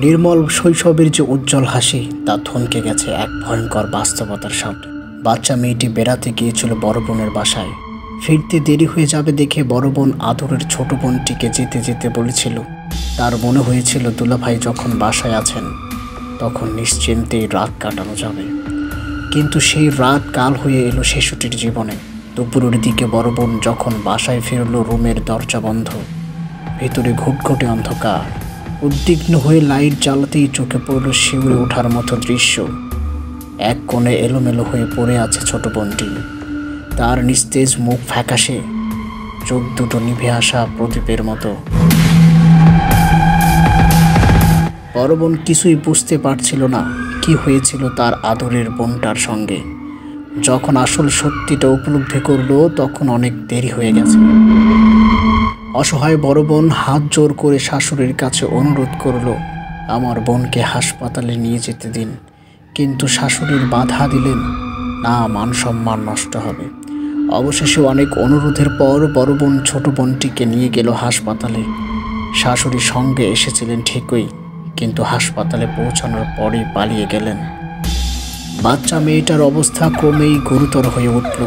নির্মল শৈশবের যে উজ্জ্বল হাসি তা থমকে গেছে এক ভয়ঙ্কর বাস্তবতার সামনে। বাচ্চা মেয়েটি বেড়াতে গিয়েছিল বড় বোনের বাসায়। ফিরতে দেরি হয়ে যাবে দেখে বড় বোন আদরের ছোট বোনটিকে যেতে যেতে বলেছিল। তার মনে হয়েছিল দুলাভাই যখন বাসায় আছেন তখন নিশ্চিন্তেই রাত কাটানো যাবে। কিন্তু সেই রাত কাল হয়ে এলো শিশুটির জীবনে। দুপুরের দিকে বড় বোন যখন বাসায় ফিরল, রুমের দরজা বন্ধ, ভেতরে ঘুটঘুটে অন্ধকার। উদ্বিগ্ন হয়ে লাইট জ্বালাতেই চোখে পড়ল শিউরে ওঠার মতো দৃশ্য। এক কোণে এলোমেলো হয়ে পড়ে আছে ছোট বোনটি। তার নিস্তেজ মুখ ফ্যাকাশে, চোখ দুটো নিভে আসা প্রদীপের মতো। বড় বোন কিছুই বুঝতে পারছিল না কি হয়েছিল তার আদরের বোনটার সঙ্গে। যখন আসল সত্যিটা উপলব্ধি করলো তখন অনেক দেরি হয়ে গেছে। অসহায় বড় বোন হাত জোর করে শাশুড়ির কাছে অনুরোধ করলো, আমার বোনকে হাসপাতালে নিয়ে যেতে দিন। কিন্তু শাশুড়ির বাধা দিলেন, না, মান সম্মান নষ্ট হবে। অবশেষে অনেক অনুরোধের পর বড় বোন ছোট বোনটিকে নিয়ে গেল হাসপাতালে। শাশুড়ি সঙ্গে এসেছিলেন ঠিকই, কিন্তু হাসপাতালে পৌঁছানোর পরেই পালিয়ে গেলেন। বাচ্চা মেয়েটার অবস্থা ক্রমেই গুরুতর হয়ে উঠল।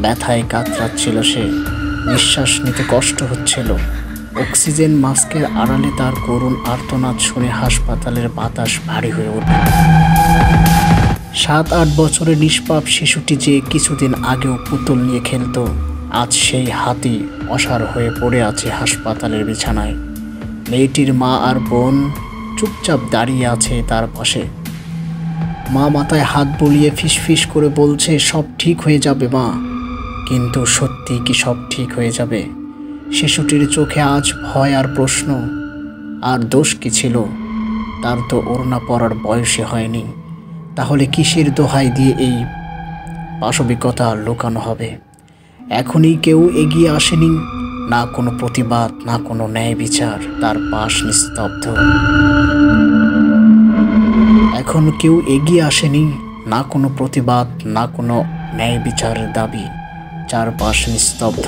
ব্যথায় কাতরাচ্ছিল সে, নিঃশ্বাস নিতে কষ্ট হচ্ছিল। অক্সিজেন মাস্কের আড়ালে তার করুণ আর্তনাদ শুনে হাসপাতালের বাতাস ভারী হয়ে উঠল। 7-8 বছরের নিষ্পাপ শিশুটি যে কিছুদিন আগেও পুতুল নিয়ে খেলত, আজ সেই হাতই অসাড় হয়ে পড়ে আছে হাসপাতালের বিছানায়। মেয়েটির মা আর বোন চুপচাপ দাঁড়িয়ে আছে তার পাশে। মা মাথায় হাত বুলিয়ে ফিসফিস করে বলছে, সব ঠিক হয়ে যাবে মা। কিন্তু সত্যি কি সব ঠিক হয়ে যাবে? শিশুটির চোখে আজ ভয় আর প্রশ্ন। আর দোষ কি ছিল? তার তো ওড়না পরার বয়সে হয়নি। তাহলে কিসের দোহাই দিয়ে এই পাশবিকতা লুকানো হবে? এখনই কেউ এগিয়ে আসেনি, না কোনো প্রতিবাদ, না কোনো ন্যায় বিচার। তার পাশ নিস্তব্ধ। এখন কেউ এগিয়ে আসেনি, না কোনো প্রতিবাদ, না কোনো ন্যায় বিচারের দাবি। চারপাশ নিস্তব্ধ।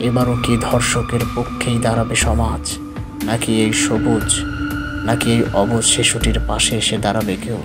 এবারও কি ধর্ষকের পক্ষেই দাঁড়াবে সমাজ, নাকি এই সবুজ, নাকি এই অবুঝ শিশুটির পাশে এসে দাঁড়াবে কেউ?